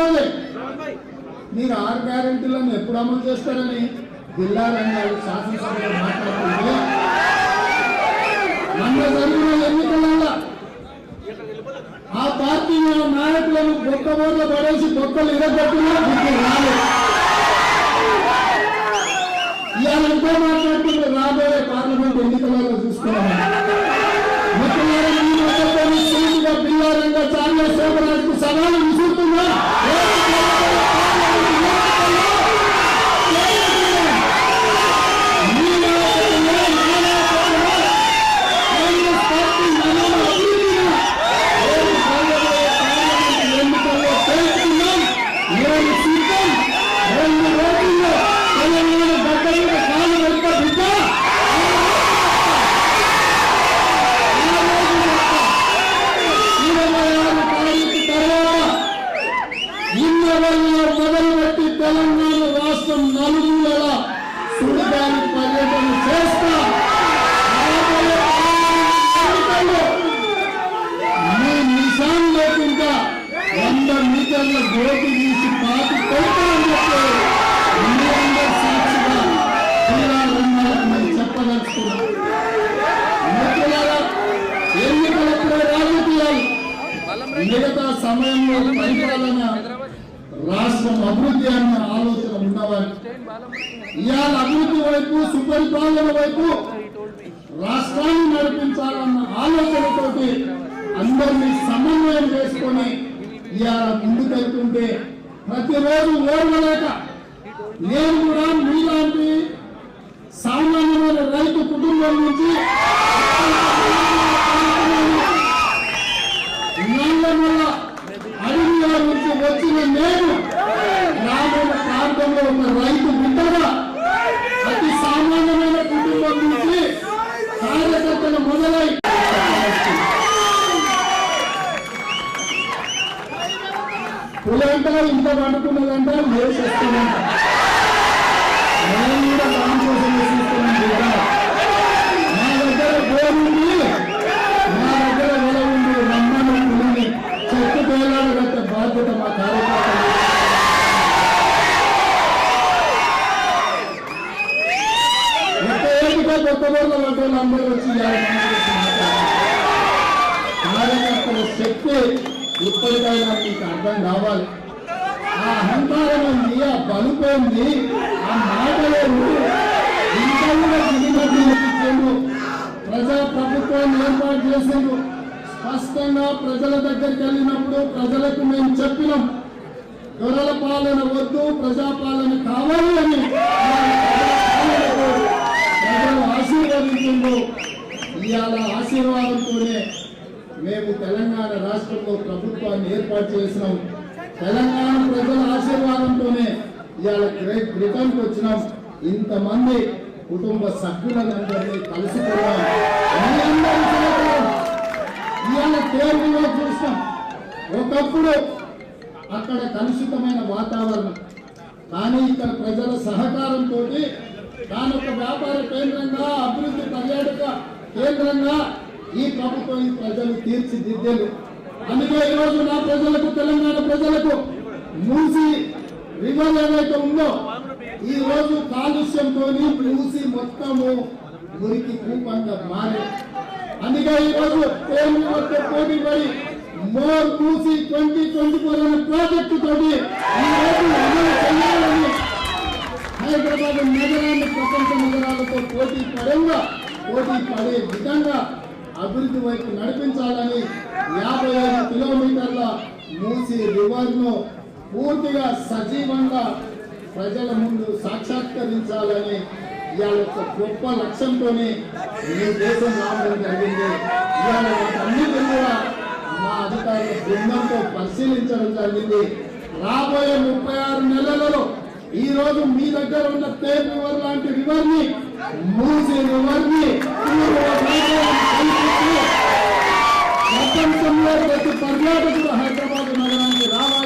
రోజే మీరు 6 గ్యారెంటీలను ఎప్పుడు అమలు చేస్తారని జిల్లారంగారు శాసనసభలో మాట్లాడుతుంటే మొన్న జరిగిన ఎన్నికలలో ఆ పార్టీ నాయకులను బొక్కబోర్లు పడేసి బొక్కలు ఇరగొట్టినా రాలేదు. ఇవాళ ఎంతో మాట్లాడుతుంటే రాబోయే పార్లమెంట్ ఎన్నికలలో చూసుకోవాలి. బిల్లారంగా చాలా శోభరాజుకు సవాలు విసురుతున్నా మొదలుపెట్టి తెలంగాణ రాష్ట్రం నలుమూలల సుడిగాలి పర్యటన చేస్తా. మీ నిశాన్ లేకుండా 100 మీటర్ల గోటి తీసి పాతి కొడతామని చెప్పి మీరందరూ సాక్షిగా చెప్పదలుచుకున్నాం. ఎన్నికలప్పుడే రాజకీయాలు, మిగతా సమయంలో పరిపాలన రాష్ట్రం అభివృద్ధి అన్న ఆలోచన ఉన్నవారు ఇవాళ అభివృద్ధి వైపు సుపరిపాలన వైపు రాష్ట్రాన్ని నడిపించాలన్న ఆలోచనతోటి అందరినీ సమన్వయం చేసుకొని ఇవాళ ముందుకెళ్తుంటే ప్రతిరోజు ఓర్వలేక నేను కూడా మీలాంటి సామాన్యమైన రైతు కుటుంబం నుంచి అడవిలో నుంచి వచ్చిన నేను గ్రామీణ ప్రాంతంలో ఉన్న రైతు బిడ్డగా అతి సామాన్యమైన కుటుంబం నుంచి కార్యకర్తలు మొదలై పులంతా ఇంత పండుకున్నదంటే వేసేస్తానంట. నేను కూడా దాని కోసం వేసిస్తున్నాను. మా దగ్గర గోరుంది, మా దగ్గర వెల ఉంది, రమ్మను పులిని చెట్టు పేలాడు కట్టే బాధ్యత మా కార్యకర్తలు. కొత్త బోర్ల వంటలు అందరూ వచ్చి కార్యకర్తల శక్తి ఇప్పటికైనా మీకు అర్థం కావాలి. ఆ అహంకారం ఉంది, ఆ బలుపోయింది, ఆ మాటలేదు. ఇంకా దిగినట్టు ప్రజా ప్రభుత్వాన్ని ఏర్పాటు చేసిండు. స్పష్టంగా ప్రజల దగ్గరికి వెళ్ళినప్పుడు ప్రజలకు మేము చెప్పినాం, దొరల పాలన వద్దు, ప్రజాపాలన కావాలి అని ప్రజలు ఆశీర్వదించిండు. ఇవాళ ఆశీర్వాదంతోనే మేము తెలంగాణ రాష్ట్రంలో ప్రభుత్వాన్ని ఏర్పాటు చేసినాం. తెలంగాణ ప్రజల ఆశీర్వాదంతోనే ఇవాళ గ్రేట్ బ్రిటన్కి వచ్చినాం. ఇంతమంది కుటుంబ సభ్యులందరినీ కలుసుకున్నాం. ఇవాళ కేరళలో చూస్తాం, ఒకప్పుడు అక్కడ కలుషితమైన వాతావరణం, కానీ ఇక్కడ ప్రజల సహకారంతో దాని ఒక వ్యాపార కేంద్రంగా, అభివృద్ధి పర్యాటక కేంద్రంగా ఈ ప్రభుత్వం ఈ ప్రజలు తీర్చిదిద్దేది. అందుకే ఈరోజు నా ప్రజలకు, తెలంగాణ ప్రజలకు మూసి రివర్ ఏదైతే ఉందో ఈ రోజు కాలుష్యంతో మూసి మొత్తము మురికి కూపంగా మారి, అందుకే ఈరోజు పోటీ పడి మోర్ మూసి 2024 అనే ప్రాజెక్టు తోటి హైదరాబాద్ నగరాన్ని ప్రపంచ నగరాలతో పోటీ పడే విధంగా అభివృద్ధి వైపు నడిపించాలని 55 కిలోమీటర్ల మూసి రివర్ ను పూర్తిగా సజీవంగా ప్రజల ముందు సాక్షాత్కరించాలని ఇవాళ ఒక గొప్ప లక్ష్యంతోనే ఈ దేశం రావడం జరిగింది. ఇవాళ వాటన్నిటిని కూడా మా అధికారుల బృందంతో పరిశీలించడం జరిగింది. రాబోయే 36 నెలలలో ఈ రోజు మీ దగ్గర ఉన్న తేప్ రివర్ లాంటి రివర్ ని, మూసి రివర్ ని ప్రపంచంలో ప్రతి పర్యాటకుడు హైదరాబాద్ నగరానికి రావాలి.